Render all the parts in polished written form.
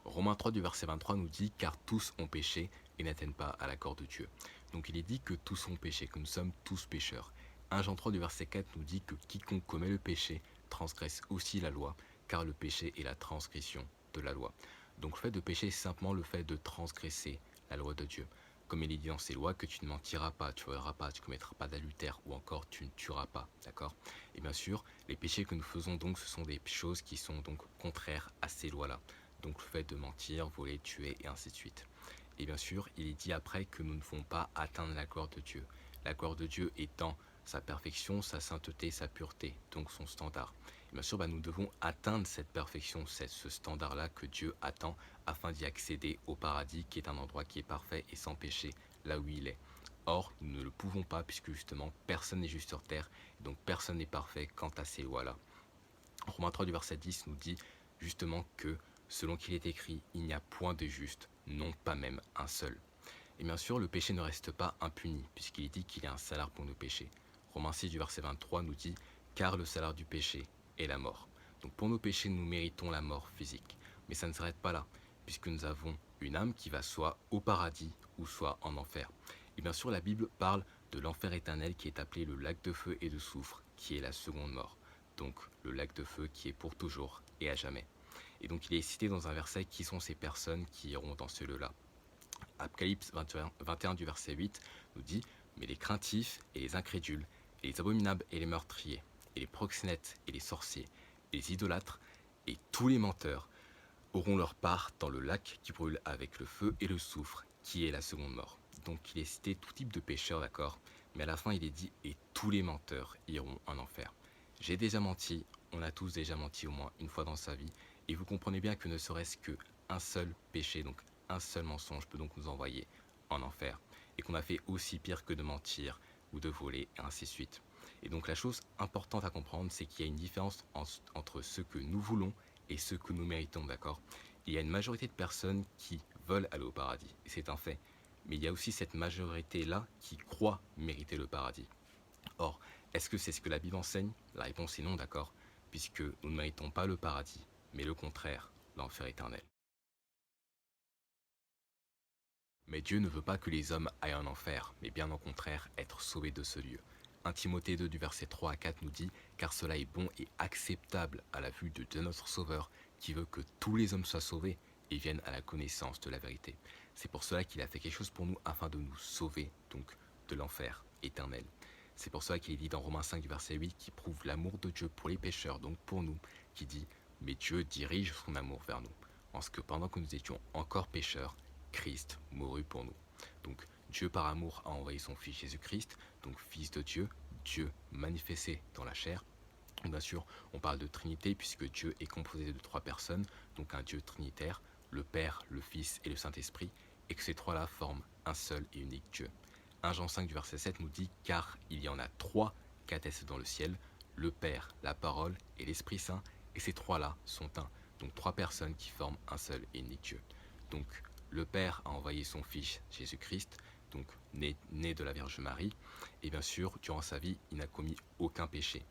Romains 3 du verset 23 nous dit car tous ont péché et n'atteignent pas à l'accord de Dieu. Donc il est dit que tous ont péché, que nous sommes tous pécheurs. 1 Jean 3 du verset 4 nous dit que quiconque commet le péché transgresse aussi la loi, car le péché est la transgression de la loi. Donc le fait de pécher, c'est simplement le fait de transgresser la loi de Dieu. Comme il est dit dans ces lois, que tu ne mentiras pas, tu ne voleras pas, tu ne commettras pas d'adultère, ou encore tu ne tueras pas, d'accord? Et bien sûr, les péchés que nous faisons donc, ce sont des choses qui sont donc contraires à ces lois-là. Donc le fait de mentir, voler, tuer, et ainsi de suite. Et bien sûr, il est dit après que nous ne devons pas atteindre la gloire de Dieu. La gloire de Dieu étant sa perfection, sa sainteté, sa pureté, donc son standard. Et bien sûr, nous devons atteindre cette perfection, ce standard-là que Dieu attend afin d'y accéder au paradis, qui est un endroit qui est parfait et sans péché, là où il est. Or, nous ne le pouvons pas puisque justement personne n'est juste sur terre, et donc personne n'est parfait quant à ces lois-là. Romains 3 du verset 10 nous dit justement que, selon qu'il est écrit, il n'y a point de juste, non pas même un seul. Et bien sûr, le péché ne reste pas impuni, puisqu'il est dit qu'il y a un salaire pour nos péchés. Romains 6 du verset 23 nous dit « Car le salaire du péché est la mort ». Donc pour nos péchés, nous méritons la mort physique. Mais ça ne s'arrête pas là, puisque nous avons une âme qui va soit au paradis ou soit en enfer. Et bien sûr, la Bible parle de l'enfer éternel qui est appelé le lac de feu et de soufre, qui est la seconde mort. Donc le lac de feu qui est pour toujours et à jamais. Et donc il est cité dans un verset qui sont ces personnes qui iront dans ce lieu-là. Apocalypse 21 du verset 8 nous dit « Mais les craintifs et les incrédules, et les abominables et les meurtriers, et les proxénètes et les sorciers, et les idolâtres, et tous les menteurs auront leur part dans le lac qui brûle avec le feu et le soufre, qui est la seconde mort. » Donc il est cité tout type de pécheurs, d'accord? Mais à la fin il est dit « Et tous les menteurs iront en enfer ». J'ai déjà menti, on a tous déjà menti au moins une fois dans sa vie, et vous comprenez bien que ne serait-ce qu'un seul péché, donc un seul mensonge peut donc nous envoyer en enfer, et qu'on a fait aussi pire que de mentir ou de voler, et ainsi de suite. Et donc la chose importante à comprendre, c'est qu'il y a une différence entre ce que nous voulons et ce que nous méritons, d'accord? Il y a une majorité de personnes qui veulent aller au paradis, et c'est un fait, mais il y a aussi cette majorité-là qui croit mériter le paradis. Or, est-ce que c'est ce que la Bible enseigne? La réponse est non, d'accord, puisque nous ne méritons pas le paradis, mais le contraire, l'enfer éternel. Mais Dieu ne veut pas que les hommes aillent en enfer, mais bien au contraire être sauvés de ce lieu. 1 Timothée 2 du verset 3 à 4 nous dit « Car cela est bon et acceptable à la vue de Dieu notre Sauveur, qui veut que tous les hommes soient sauvés et viennent à la connaissance de la vérité. C'est pour cela qu'il a fait quelque chose pour nous afin de nous sauver, donc de l'enfer éternel. C'est pour cela qu'il est dit dans Romains 5 du verset 8 qui prouve l'amour de Dieu pour les pécheurs, donc pour nous, qui dit « Mais Dieu dirige son amour vers nous, en ce que pendant que nous étions encore pécheurs, Christ mourut pour nous. » Donc Dieu par amour a envoyé son Fils Jésus-Christ, donc Fils de Dieu, Dieu manifesté dans la chair. Bien sûr, on parle de Trinité puisque Dieu est composé de trois personnes, donc un Dieu trinitaire, le Père, le Fils et le Saint-Esprit, et que ces trois-là forment un seul et unique Dieu. 1 Jean 5 du verset 7 nous dit « Car il y en a trois qui attestent dans le ciel, le Père, la Parole et l'Esprit Saint, et ces trois-là sont un. » Donc trois personnes qui forment un seul et unique Dieu. Donc le Père a envoyé son Fils Jésus-Christ, donc né de la Vierge Marie, et bien sûr, durant sa vie, il n'a commis aucun péché.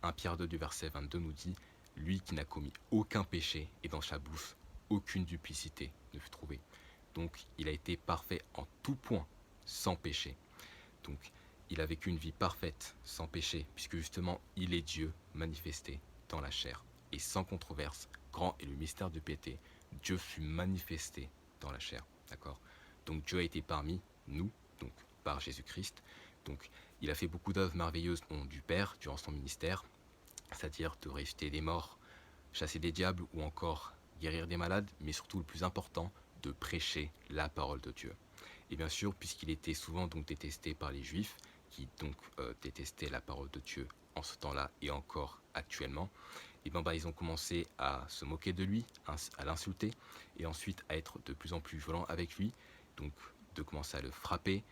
1 Pierre 2 du verset 22 nous dit « Lui qui n'a commis aucun péché et dans sa bouche aucune duplicité ne fut trouvée. » Donc il a été parfait en tout point, sans péché. Donc il a vécu une vie parfaite, sans péché, puisque justement il est Dieu manifesté dans la chair. Et sans controverse, grand est le mystère de piété, Dieu fut manifesté dans la chair. D'accord? Donc Dieu a été parmi nous, donc par Jésus-Christ. Donc il a fait beaucoup d'œuvres merveilleuses au nom du Père durant son ministère, c'est-à-dire de ressusciter des morts, chasser des diables ou encore guérir des malades, mais surtout le plus important, de prêcher la parole de Dieu. Et bien sûr, puisqu'il était souvent donc détesté par les Juifs, qui donc détestaient la parole de Dieu en ce temps-là et encore actuellement, et ils ont commencé à se moquer de lui, à l'insulter, et ensuite à être de plus en plus violents avec lui, donc de commencer à le frapper,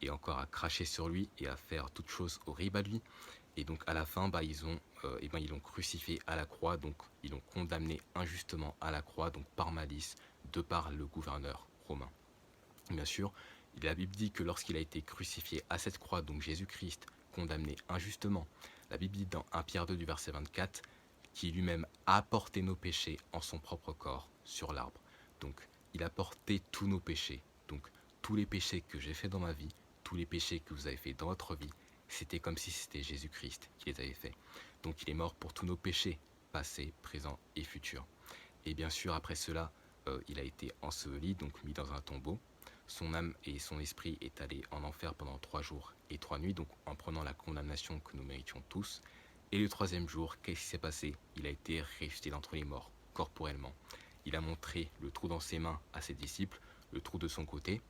et encore à cracher sur lui, et à faire toutes choses horribles à lui. Et donc à la fin, ils l'ont crucifié à la croix, donc ils l'ont condamné injustement à la croix, donc par malice, de par le gouverneur romain. Bien sûr, la Bible dit que lorsqu'il a été crucifié à cette croix, donc Jésus-Christ, condamné injustement, la Bible dit dans 1 Pierre 2 du verset 24, qui lui-même a porté nos péchés en son propre corps sur l'arbre. Donc, il a porté tous nos péchés. Donc, tous les péchés que j'ai faits dans ma vie, tous les péchés que vous avez faits dans votre vie, c'était comme si c'était Jésus-Christ qui les avait faits. Donc, il est mort pour tous nos péchés, passés, présents et futurs. Et bien sûr, après cela, il a été enseveli, donc mis dans un tombeau. Son âme et son esprit est allé en enfer pendant 3 jours et 3 nuits, donc en prenant la condamnation que nous méritions tous. Et le troisième jour, qu'est-ce qui s'est passé? Il a été ressuscité d'entre les morts, corporellement. Il a montré le trou dans ses mains à ses disciples, le trou de son côté.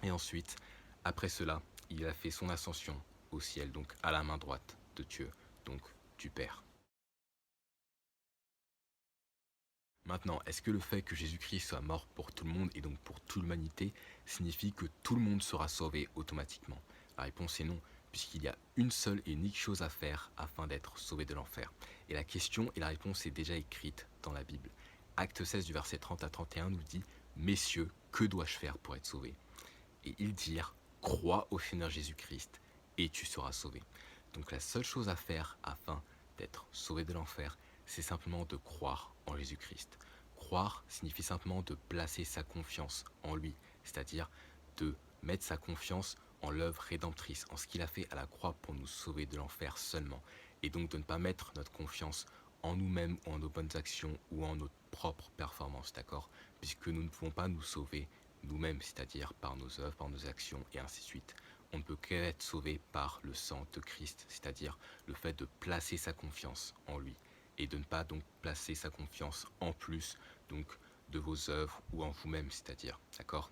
Et ensuite, après cela, il a fait son ascension au ciel, donc à la main droite de Dieu, donc du Père. Maintenant, est-ce que le fait que Jésus-Christ soit mort pour tout le monde et donc pour toute l'humanité signifie que tout le monde sera sauvé automatiquement? La réponse est non, puisqu'il y a une seule et unique chose à faire afin d'être sauvé de l'enfer. Et la question et la réponse est déjà écrite dans la Bible. Acte 16 du verset 30 à 31 nous dit « Messieurs, que dois-je faire pour être sauvé ?» Et ils dirent « Crois au Seigneur Jésus-Christ et tu seras sauvé. » Donc la seule chose à faire afin d'être sauvé de l'enfer, c'est simplement de croire en Jésus-Christ. Croire signifie simplement de placer sa confiance en lui, c'est-à-dire de mettre sa confiance en l'œuvre rédemptrice, en ce qu'il a fait à la croix pour nous sauver de l'enfer seulement, et donc de ne pas mettre notre confiance en nous-mêmes ou en nos bonnes actions ou en notre propre performance, d'accord? Puisque nous ne pouvons pas nous sauver nous-mêmes, c'est-à-dire par nos œuvres, par nos actions et ainsi de suite. On ne peut qu'être sauvé par le sang de Christ, c'est-à-dire le fait de placer sa confiance en lui et de ne pas donc placer sa confiance en plus donc de vos œuvres ou en vous-même, c'est-à-dire, d'accord?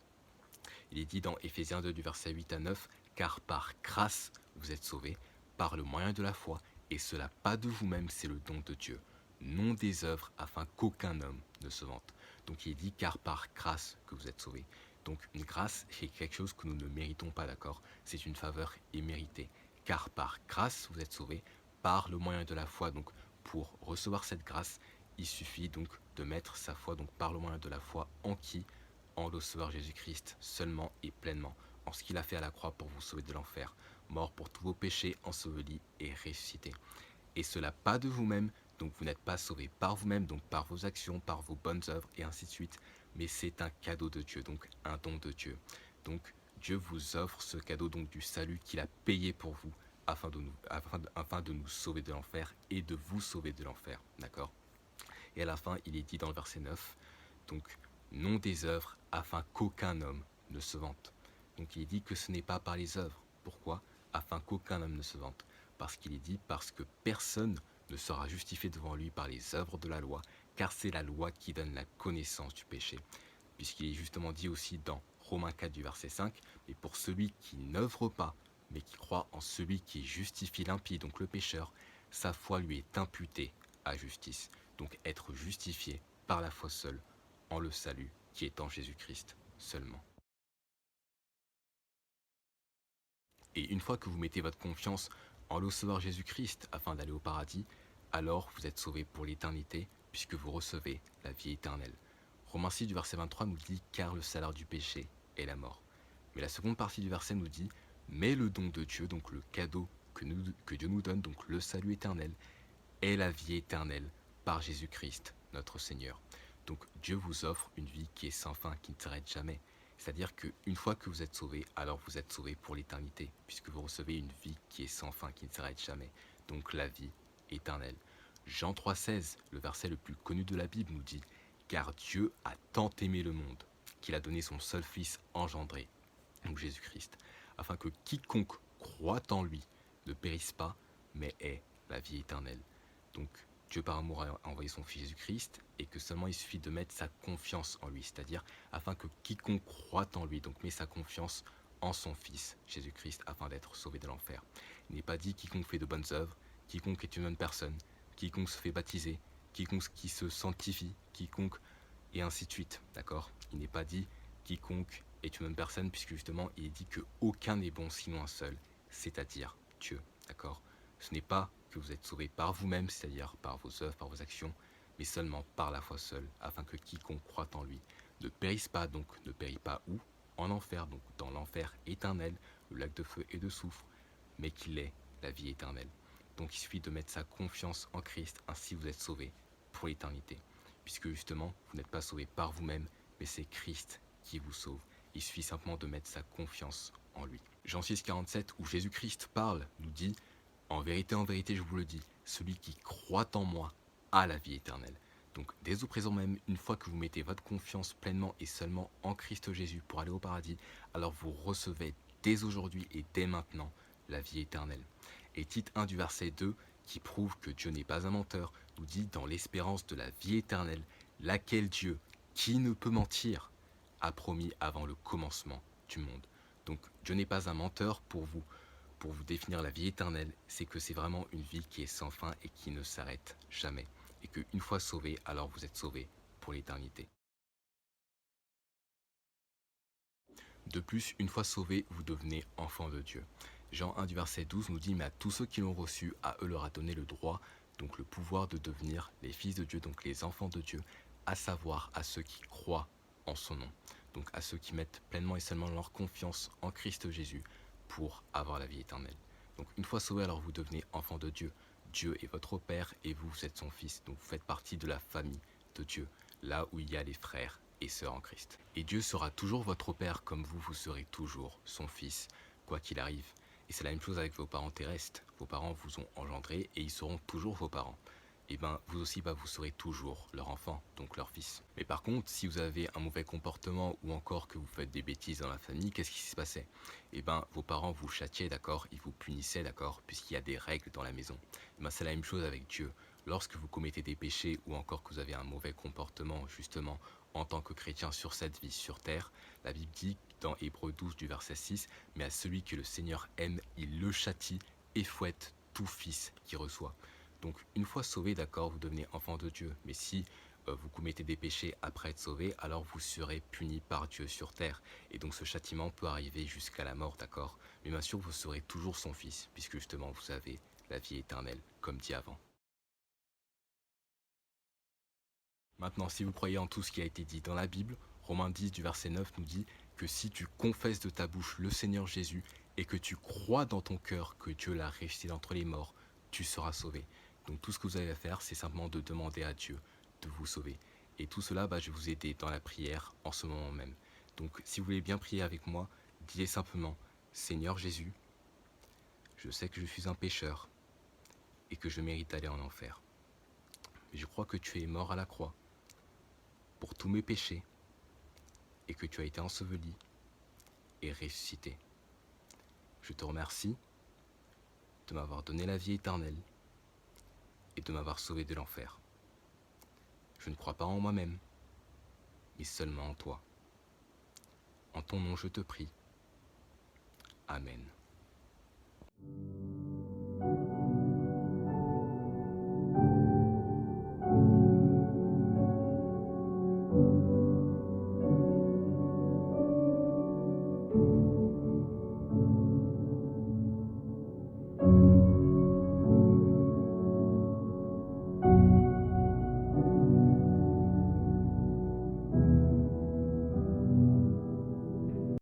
Il est dit dans Éphésiens 2 du verset 8 à 9, car par grâce vous êtes sauvés par le moyen de la foi, et cela pas de vous-même, c'est le don de Dieu, non des œuvres afin qu'aucun homme ne se vante. Donc il est dit car par grâce que vous êtes sauvés. Donc une grâce, c'est quelque chose que nous ne méritons pas, d'accord? C'est une faveur imméritée. Car par grâce vous êtes sauvés par le moyen de la foi. Donc pour recevoir cette grâce, il suffit donc de mettre sa foi donc par le moyen de la foi en qui? En le Sauveur Jésus-Christ seulement et pleinement, en ce qu'il a fait à la croix pour vous sauver de l'enfer, mort pour tous vos péchés, enseveli et ressuscité. Et cela pas de vous-même, donc vous n'êtes pas sauvé par vous-même, donc par vos actions, par vos bonnes œuvres et ainsi de suite, mais c'est un cadeau de Dieu, donc un don de Dieu. Donc Dieu vous offre ce cadeau donc du salut qu'il a payé pour vous afin de nous sauver de l'enfer et de vous sauver de l'enfer, d'accord? Et à la fin, il est dit dans le verset 9, donc non des œuvres afin qu'aucun homme ne se vante. Donc il est dit que ce n'est pas par les œuvres. Pourquoi? Afin qu'aucun homme ne se vante. Parce qu'il est dit parce que personne ne sera justifié devant lui par les œuvres de la loi, car c'est la loi qui donne la connaissance du péché. Puisqu'il est justement dit aussi dans Romains 4 du verset 5, mais pour celui qui n'œuvre pas, mais qui croit en celui qui justifie l'impie, donc le pécheur, sa foi lui est imputée à justice. Donc être justifié par la foi seule, en le salut qui est en Jésus-Christ seulement. Et une fois que vous mettez votre confiance en le Sauveur Jésus-Christ afin d'aller au paradis, alors vous êtes sauvé pour l'éternité puisque vous recevez la vie éternelle. Romains 6 du verset 23 nous dit « Car le salaire du péché est la mort ». Mais la seconde partie du verset nous dit « Mais le don de Dieu, donc le cadeau que Dieu nous donne, donc le salut éternel, est la vie éternelle par Jésus-Christ, notre Seigneur. » Donc Dieu vous offre une vie qui est sans fin, qui ne s'arrête jamais. C'est-à-dire qu'une fois que vous êtes sauvé, alors vous êtes sauvé pour l'éternité, puisque vous recevez une vie qui est sans fin, qui ne s'arrête jamais. Donc la vie éternelle. Jean 3,16, le verset le plus connu de la Bible, nous dit « Car Dieu a tant aimé le monde, qu'il a donné son seul Fils engendré, donc Jésus-Christ, afin que quiconque croit en lui ne périsse pas, mais ait la vie éternelle. » Donc Dieu par amour a envoyé son Fils Jésus-Christ et que seulement il suffit de mettre sa confiance en lui, c'est-à-dire afin que quiconque croit en lui, donc met sa confiance en son Fils Jésus-Christ afin d'être sauvé de l'enfer. Il n'est pas dit quiconque fait de bonnes œuvres, quiconque est une bonne personne, quiconque se fait baptiser, quiconque qui se sanctifie, quiconque et ainsi de suite, d'accord? Il n'est pas dit quiconque est une bonne personne puisque justement il est dit que aucun n'est bon sinon un seul, c'est-à-dire Dieu, d'accord? Ce n'est pas que vous êtes sauvés par vous-même, c'est-à-dire par vos œuvres, par vos actions, mais seulement par la foi seule, afin que quiconque croit en lui ne périsse pas, donc ne périt pas où? En enfer, donc dans l'enfer éternel, le lac de feu et de soufre, mais qu'il ait la vie éternelle. Donc il suffit de mettre sa confiance en Christ, ainsi vous êtes sauvés pour l'éternité, puisque justement vous n'êtes pas sauvés par vous-même, mais c'est Christ qui vous sauve. Il suffit simplement de mettre sa confiance en lui. Jean 6,47, où Jésus-Christ parle, nous dit « en vérité, je vous le dis, celui qui croit en moi a la vie éternelle. » Donc dès au présent même, une fois que vous mettez votre confiance pleinement et seulement en Christ Jésus pour aller au paradis, alors vous recevez dès aujourd'hui et dès maintenant la vie éternelle. Et Tite 1 du verset 2, qui prouve que Dieu n'est pas un menteur, nous dit dans l'espérance de la vie éternelle, laquelle Dieu, qui ne peut mentir, a promis avant le commencement du monde. Donc Dieu n'est pas un menteur pour vous définir la vie éternelle, c'est que c'est vraiment une vie qui est sans fin et qui ne s'arrête jamais. Et qu'une fois sauvé, alors vous êtes sauvé pour l'éternité. De plus, une fois sauvé, vous devenez enfant de Dieu. Jean 1 du verset 12 nous dit « Mais à tous ceux qui l'ont reçu, à eux leur a donné le droit, donc le pouvoir de devenir les fils de Dieu, donc les enfants de Dieu, à savoir à ceux qui croient en son nom. » Donc à ceux qui mettent pleinement et seulement leur confiance en Christ Jésus pour avoir la vie éternelle. Donc une fois sauvé, alors vous devenez enfant de Dieu. Dieu est votre Père et vous êtes son Fils. Donc vous faites partie de la famille de Dieu, là où il y a les frères et sœurs en Christ. Et Dieu sera toujours votre Père comme vous serez toujours son Fils, quoi qu'il arrive. Et c'est la même chose avec vos parents terrestres. Vos parents vous ont engendré et ils seront toujours vos parents. Et bien vous aussi vous serez toujours leur enfant, donc leur fils. Mais par contre, si vous avez un mauvais comportement ou encore que vous faites des bêtises dans la famille, qu'est-ce qui se passait? Et bien vos parents vous châtiaient, d'accord, ils vous punissaient, d'accord, puisqu'il y a des règles dans la maison. Et bien c'est la même chose avec Dieu. Lorsque vous commettez des péchés ou encore que vous avez un mauvais comportement, justement, en tant que chrétien sur cette vie sur terre, la Bible dit dans Hébreux 12 du verset 6, « Mais à celui que le Seigneur aime, il le châtie et fouette tout fils qui reçoit. » Donc une fois sauvé, d'accord, vous devenez enfant de Dieu. Mais si vous commettez des péchés après être sauvé, alors vous serez puni par Dieu sur terre. Et donc ce châtiment peut arriver jusqu'à la mort, d'accord. Mais bien sûr, vous serez toujours son fils, puisque justement vous avez la vie éternelle, comme dit avant. Maintenant, si vous croyez en tout ce qui a été dit dans la Bible, Romains 10 du verset 9 nous dit que si tu confesses de ta bouche le Seigneur Jésus et que tu crois dans ton cœur que Dieu l'a ressuscité d'entre les morts, tu seras sauvé. Donc tout ce que vous avez à faire, c'est simplement de demander à Dieu de vous sauver. Et tout cela, je vais vous aider dans la prière en ce moment même. Donc si vous voulez bien prier avec moi, dites simplement « Seigneur Jésus, je sais que je suis un pécheur et que je mérite d'aller en enfer. Mais je crois que tu es mort à la croix pour tous mes péchés et que tu as été enseveli et ressuscité. Je te remercie de m'avoir donné la vie éternelle et de m'avoir sauvé de l'enfer. Je ne crois pas en moi-même, mais seulement en toi. En ton nom je te prie. Amen.